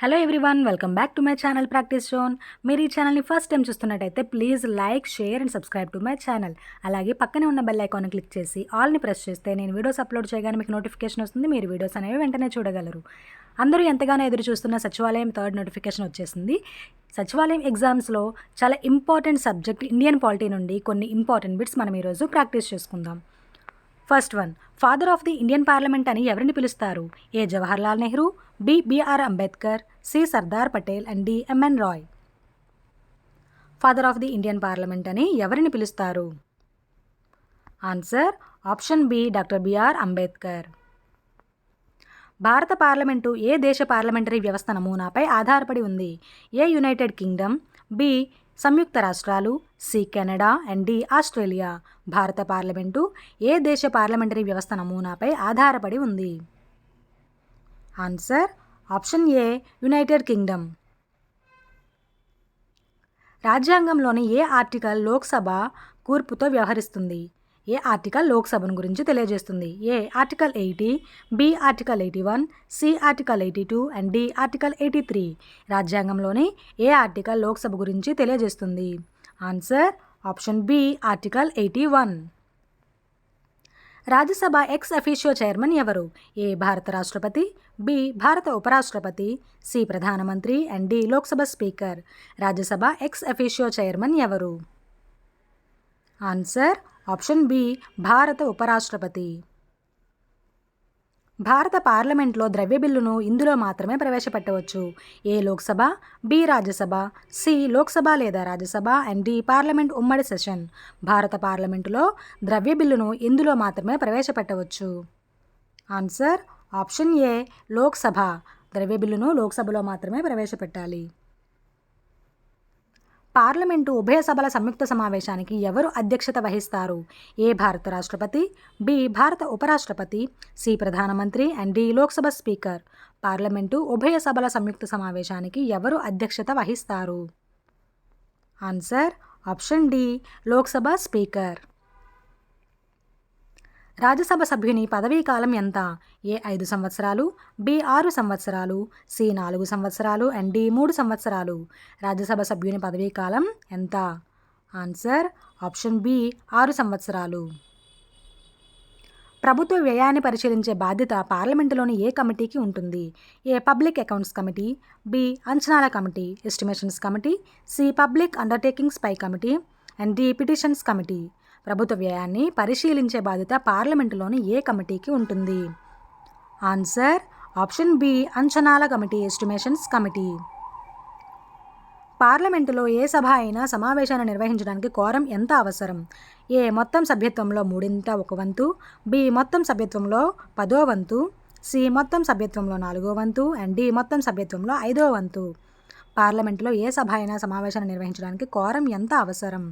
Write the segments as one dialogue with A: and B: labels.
A: Hello everyone, welcome back to my channel Practice zone. మీరు ఈ ఛానల్ని ఫస్ట్ టైం చూస్తున్నట్టయితే please like, share and subscribe to my channel. అలాగే పక్కనే ఉన్న బెల్ ఐకాన్ క్లిక్ చేసి ఆల్ని ప్రెస్ చేస్తే నేను వీడియోస్ అప్లోడ్ చేయగానే మీకు నోటిఫికేషన్ వస్తుంది. మీరు వీడియోస్ అనేవి వెంటనే చూడగలరు. అందరూ ఎంతగానో ఎదురు చూస్తున్న సచివాలయం థర్డ్ నోటిఫికేషన్ వచ్చేసింది. సచివాలయం ఎగ్జామ్స్లో చాలా ఇంపార్టెంట్ సబ్జెక్ట్ ఇండియన్ పాలిటీ నుండి కొన్ని ఇంపార్టెంట్ బిట్స్ మనం ఈరోజు ప్రాక్టీస్ చేసుకుందాం. First one, father of the Indian parliament అని ఎవరిని పిలుస్తారు? A Jawaharlal Nehru, B BR Ambedkar, C Sardar Patel and D MN Roy. Father of the Indian parliament అని ఎవరిని పిలుస్తారు? Answer option B doctor BR Ambedkar. భారత పార్లమెంటు ఏ దేశ పార్లమెంటరీ వ్యవస్థ నమూనాపై ఆధారపడి ఉంది? ఏ యునైటెడ్ కింగ్డమ్, బి సంయుక్త రాష్ట్రాలు, C Canada and D Australia. భారత పార్లమెంటు ఏ దేశ పార్లమెంటరీ వ్యవస్థ నమూనాపై ఆధారపడి ఉంది? ఆన్సర్ ఆప్షన్ ఏ యునైటెడ్ కింగ్డమ్. రాజ్యాంగంలోని ఏ ఆర్టికల్ లోక్సభ కూర్పుతో వ్యవహరిస్తుంది? ఏ ఆర్టికల్ లోక్సభను గురించి తెలియజేస్తుంది? A article 80, B article 81, C article 82 and D article 83. రాజ్యాంగంలోని ఏ ఆర్టికల్ లోక్సభ గురించి తెలియజేస్తుంది? Answer option B article 81. Rajya Sabha ex officio chairman ఎవరు? ఏ భారత రాష్ట్రపతి, బి భారత ఉపరాష్ట్రపతి, సి ప్రధానమంత్రి and D Lok Sabha speaker. Rajya Sabha ex officio chairman ఎవరు? ఆన్సర్ ఆప్షన్ బి భారత ఉపరాష్ట్రపతి. భారత పార్లమెంట్లో ద్రవ్య బిల్లును ఇందులో మాత్రమే ప్రవేశపెట్టవచ్చు. A Lok Sabha, B Rajya Sabha, C Lok Sabha లేదా రాజ్యసభ అండ్ డి పార్లమెంట్ ఉమ్మడి సెషన్. భారత పార్లమెంటులో ద్రవ్య బిల్లును ఇందులో మాత్రమే ప్రవేశపెట్టవచ్చు. Answer option A Lok Sabha. ద్రవ్య బిల్లును లోక్సభలో మాత్రమే ప్రవేశపెట్టాలి. పార్లమెంటు ఉభయ సభల సంయుక్త సమావేశానికి ఎవరు అధ్యక్షత వహిస్తారు? ఏ భారత రాష్ట్రపతి, బి భారత ఉపరాష్ట్రపతి, సి ప్రధానమంత్రి and D Lok Sabha speaker. Parliament ఉభయ సభల సంయుక్త సమావేశానికి ఎవరు అధ్యక్షత వహిస్తారు? Answer option D Lok Sabha speaker. Rajya Sabha సభ్యుని పదవీ కాలం ఎంత? ఏ 5 సంవత్సరాలు, బి 6 సంవత్సరాలు, సి 4 సంవత్సరాలు అండ్ డి 3 సంవత్సరాలు. రాజ్యసభ సభ్యుని పదవీ కాలం ఎంత? ఆన్సర్ ఆప్షన్ బి 6 సంవత్సరాలు. ప్రభుత్వ వ్యయాన్ని పరిశీలించే బాధ్యత పార్లమెంటులోని ఏ కమిటీకి ఉంటుంది? A public accounts committee, B అంచనాల committee estimations committee, C public undertakings పై committee and D petitions committee. ప్రభుత్వ వ్యయాన్ని పరిశీలించే బాధ్యత పార్లమెంటులోని ఏ కమిటీకి ఉంటుంది? ఆన్సర్ ఆప్షన్ బి అంచనాల కమిటీ ఎస్టిమేషన్స్ కమిటీ. పార్లమెంటులో ఏ సభ అయినా సమావేశాన్ని నిర్వహించడానికి కోరం ఎంత అవసరం? ఏ మొత్తం సభ్యత్వంలో 1/3 వంతు, బి మొత్తం సభ్యత్వంలో 10వ వంతు, సి మొత్తం సభ్యత్వంలో 4వ వంతు అండ్ డి మొత్తం సభ్యత్వంలో 5వ వంతు. పార్లమెంటులో ఏ సభ అయినా సమావేశాన్ని నిర్వహించడానికి కోరం ఎంత అవసరం?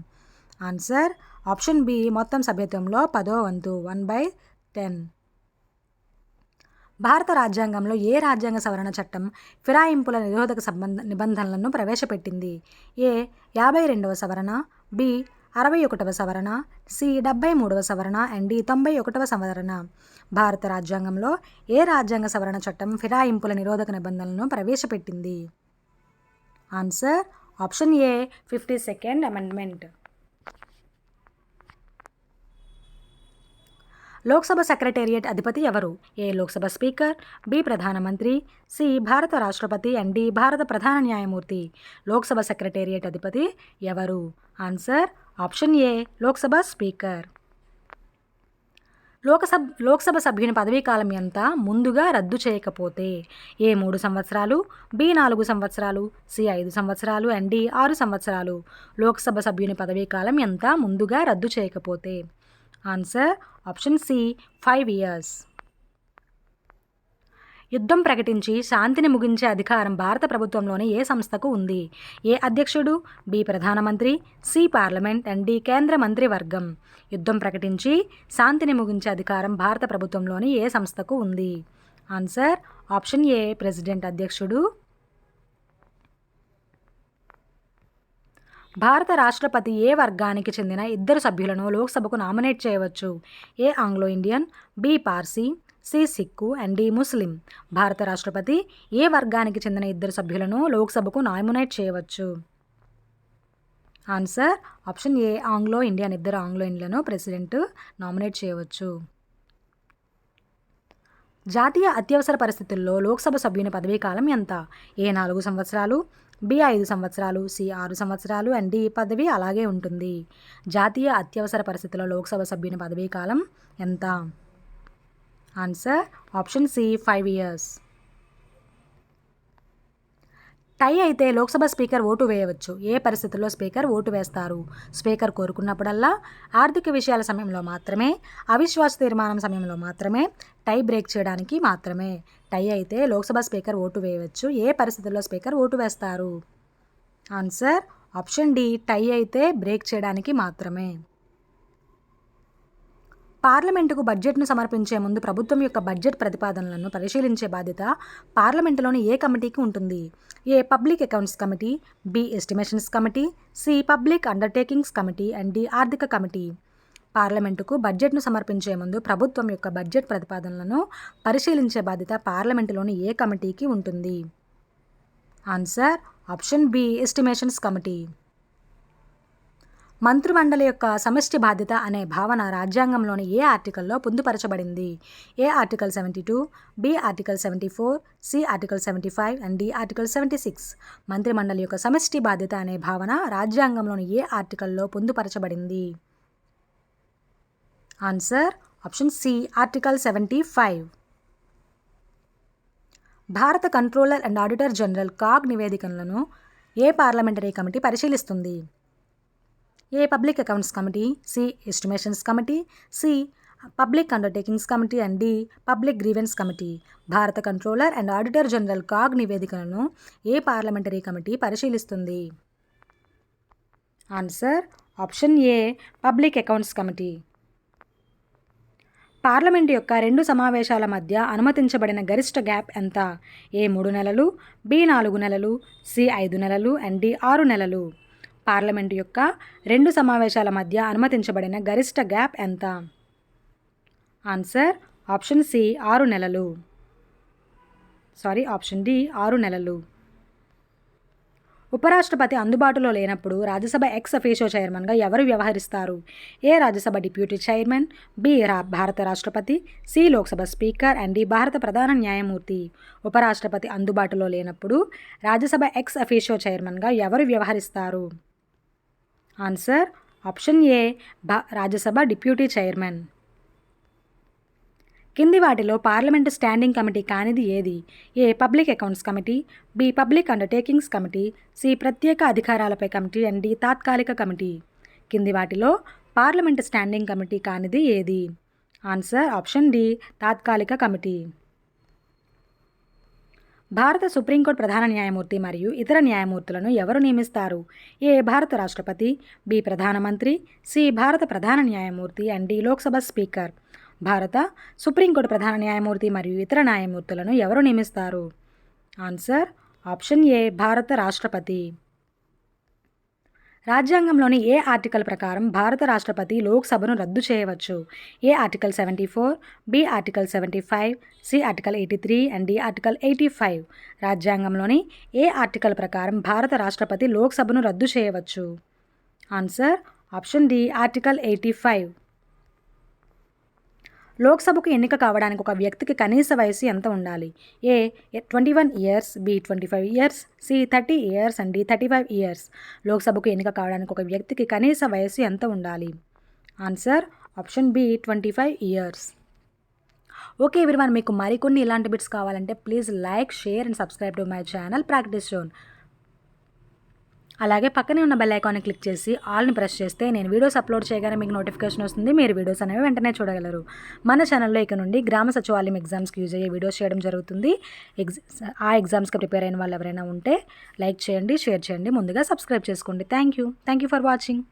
A: ఆన్సర్ ఆప్షన్ బి మొత్తం సభ్యత్వంలో 10వ వంతు 1/10. భారత రాజ్యాంగంలో ఏ రాజ్యాంగ సవరణ చట్టం ఫిరాయింపుల నిరోధక నిబంధనలను ప్రవేశపెట్టింది? ఏ 52వ సవరణ, బి 61వ సవరణ, సి 73వ సవరణ అండ్ డి 91వ సవరణ. భారత రాజ్యాంగంలో ఏ రాజ్యాంగ సవరణ చట్టం ఫిరాయింపుల నిరోధక నిబంధనలను ప్రవేశపెట్టింది? ఆన్సర్ ఆప్షన్ ఏ 52nd అమెండ్మెంట్. లోక్సభ సెక్రటేరియట్ అధిపతి ఎవరు? ఏ లోక్సభ స్పీకర్, బి ప్రధానమంత్రి, సి భారత రాష్ట్రపతి అండ్ డి భారత ప్రధాన న్యాయమూర్తి. లోక్సభ సెక్రటేరియట్ అధిపతి ఎవరు? Answer option A Lok Sabha speaker. Lok Sabha సభ్యుని పదవీ కాలం ఎంత ముందుగా రద్దు చేయకపోతే? ఏ 3 సంవత్సరాలు, బి 4 సంవత్సరాలు, సి 5 సంవత్సరాలు అండ్ డి 6 సంవత్సరాలు. లోక్సభ సభ్యుని పదవీ కాలం ఎంత ముందుగా రద్దు చేయకపోతే? Answer option C 5 years. యుద్ధం ప్రకటించి శాంతిని ముగించే అధికారం భారత ప్రభుత్వంలోని ఏ సంస్థకు ఉంది? ఏ అధ్యక్షుడు, బి ప్రధానమంత్రి, సి పార్లమెంట్ అండ్ డి కేంద్ర మంత్రివర్గం. యుద్ధం ప్రకటించి శాంతిని ముగించే అధికారం భారత ప్రభుత్వంలోని ఏ సంస్థకు ఉంది? ఆన్సర్ ఆప్షన్ ఏ ప్రెసిడెంట్ అధ్యక్షుడు. భారత రాష్ట్రపతి ఏ వర్గానికి చెందిన 2 సభ్యులను లోక్సభకు నామినేట్ చేయవచ్చు? A Anglo Indian, B Parsi, C Sikh and D Muslim. భారత రాష్ట్రపతి ఏ వర్గానికి చెందిన 2 సభ్యులను లోక్సభకు నామినేట్ చేయవచ్చు? Answer option A Anglo Indian. 2 Anglo ఇండియన్లను ప్రెసిడెంట్ నామినేట్ చేయవచ్చు. జాతీయ అత్యవసర పరిస్థితుల్లో లోక్సభ సభ్యుని పదవీ కాలం ఎంత? ఏ 4 సంవత్సరాలు, బి 5 సంవత్సరాలు, సి 6 సంవత్సరాలు అండ్ డి పదవి అలాగే ఉంటుంది. జాతీయ అత్యవసర పరిస్థితుల్లో లోక్సభ సభ్యుని పదవీ కాలం ఎంత? Answer option C 5 years. Tie అయితే లోక్సభ స్పీకర్ ఓటు వేయవచ్చు. ఏ పరిస్థితుల్లో స్పీకర్ ఓటు వేస్తారు? స్పీకర్ కోరుకున్నప్పుడల్లా, ఆర్థిక విషయాల సమయంలో మాత్రమే, అవిశ్వాస తీర్మానం సమయంలో మాత్రమే, టై బ్రేక్ చేయడానికి మాత్రమే. టై అయితే లోక్సభ స్పీకర్ ఓటు వేయవచ్చు. ఏ పరిస్థితుల్లో స్పీకర్ ఓటు వేస్తారు? ఆన్సర్ ఆప్షన్ డి టై అయితే బ్రేక్ చేయడానికి మాత్రమే. పార్లమెంటుకు బడ్జెట్ను సమర్పించే ముందు ప్రభుత్వం యొక్క బడ్జెట్ ప్రతిపాదనలను పరిశీలించే బాధ్యత పార్లమెంటులోని ఏ కమిటీకి ఉంటుంది? A public accounts committee, B estimations committee, C public undertakings committee and D ఆర్థిక కమిటీ. పార్లమెంటుకు బడ్జెట్ను సమర్పించే ముందు ప్రభుత్వం యొక్క బడ్జెట్ ప్రతిపాదనలను పరిశీలించే బాధ్యత పార్లమెంటులోని ఏ కమిటీకి ఉంటుంది? Answer option B estimations committee. మంత్రిమండలి యొక్క సమష్టి బాధ్యత అనే భావన రాజ్యాంగంలోని ఏ ఆర్టికల్లో పొందుపరచబడింది? A article 72, B article 74, C article 75 and D article 76. మంత్రిమండలి యొక్క సమష్టి బాధ్యత అనే భావన రాజ్యాంగంలోని ఏ ఆర్టికల్లో పొందుపరచబడింది? Answer option C article 75. భారత controller and auditor general CAG నివేదికలను ఏ పార్లమెంటరీ కమిటీ పరిశీలిస్తుంది? A public accounts committee, C estimations committee, C public undertakings committee and D public grievance committee. భారత controller and auditor general CAG నివేదికలను ఏ parliamentary committee పరిశీలిస్తుంది? Answer option A public accounts committee. Parliament యొక్క 2 సమావేశాల మధ్య అనుమతించబడిన గరిష్ట గ్యాప్ ఎంత? ఏ 3 నెలలు, బి 4 నెలలు, సి 5 నెలలు అండ్ డి 6 నెలలు. పార్లమెంటు యొక్క 2 సమావేశాల మధ్య అనుమతించబడిన గరిష్ట గ్యాప్ ఎంత? ఆన్సర్ ఆప్షన్ సి 6 నెలలు. ఆప్షన్ డి 6 నెలలు. ఉపరాష్ట్రపతి అందుబాటులో లేనప్పుడు రాజ్యసభ ఎక్స్ అఫీషియో చైర్మన్గా ఎవరు వ్యవహరిస్తారు? A Rajya Sabha deputy chairman, B భారత రాష్ట్రపతి, C Lok Sabha speaker and D భారత ప్రధాన న్యాయమూర్తి. ఉపరాష్ట్రపతి అందుబాటులో లేనప్పుడు రాజ్యసభ ఎక్స్ అఫీషియో చైర్మన్గా ఎవరు వ్యవహరిస్తారు? Answer option A Rajya Sabha deputy chairman. కింది వాటిలో పార్లమెంటు స్టాండింగ్ కమిటీ కానిది ఏది? A public accounts committee, B public undertakings committee, C ప్రత్యేక అధికారాలపై కమిటీ అండ్ డి తాత్కాలిక కమిటీ. కింది వాటిలో పార్లమెంటు స్టాండింగ్ కమిటీ కానిది ఏది? ఆన్సర్ ఆప్షన్ డి తాత్కాలిక కమిటీ. భారత సుప్రీంకోర్టు ప్రధాన న్యాయమూర్తి మరియు ఇతర న్యాయమూర్తులను ఎవరు నియమిస్తారు? ఏ భారత రాష్ట్రపతి, బి ప్రధానమంత్రి, సి భారత ప్రధాన న్యాయమూర్తి అండ్ డి లోక్సభ స్పీకర్. భారత సుప్రీంకోర్టు ప్రధాన న్యాయమూర్తి మరియు ఇతర న్యాయమూర్తులను ఎవరు నియమిస్తారు? ఆన్సర్ ఆప్షన్ ఏ భారత రాష్ట్రపతి. రాజ్యాంగంలోని ఏ ఆర్టికల్ ప్రకారం భారత రాష్ట్రపతి లోక్సభను రద్దు చేయవచ్చు? A article 74, B article 75, C article 83 and D article 85. రాజ్యాంగంలోని ఏ ఆర్టికల్ ప్రకారం భారత రాష్ట్రపతి లోక్సభను రద్దు చేయవచ్చు? Answer option D article 85. లోక్సభకు ఎన్నిక కావడానికి ఒక వ్యక్తికి కనీస వయసు ఎంత ఉండాలి? A 21 years, B 25 years, C 30 years and D 35 years. లోక్సభకు ఎన్నిక కావడానికి ఒక వ్యక్తికి కనీస వయసు ఎంత ఉండాలి? Answer option B 25 years. Okay everyone, మీకు మరికొన్ని ఇలాంటి బిట్స్ కావాలంటే please like, share and subscribe to my channel Practice Zone. అలాగే పక్కనే ఉన్న బెల్ ఐకాన్ని క్లిక్ చేసి ఆల్ని ప్రెస్ చేస్తే నేను వీడియోస్ అప్లోడ్ చేయగానే మీకు నోటిఫికేషన్ వస్తుంది. మీరు వీడియోస్ అనేవి వెంటనే చూడగలరు. మన ఛానల్లో ఇక నుండి గ్రామ సచివాలయం ఎగ్జామ్స్కి యూజ్ అయ్యే వీడియోస్ చేయడం జరుగుతుంది. ఆ ఎగ్జామ్స్కి ప్రిపేర్ అయిన వాళ్ళు ఎవరైనా ఉంటే లైక్ చేయండి, షేర్ చేయండి, ముందుగా సబ్స్క్రైబ్ చేసుకోండి. Thank you for watching.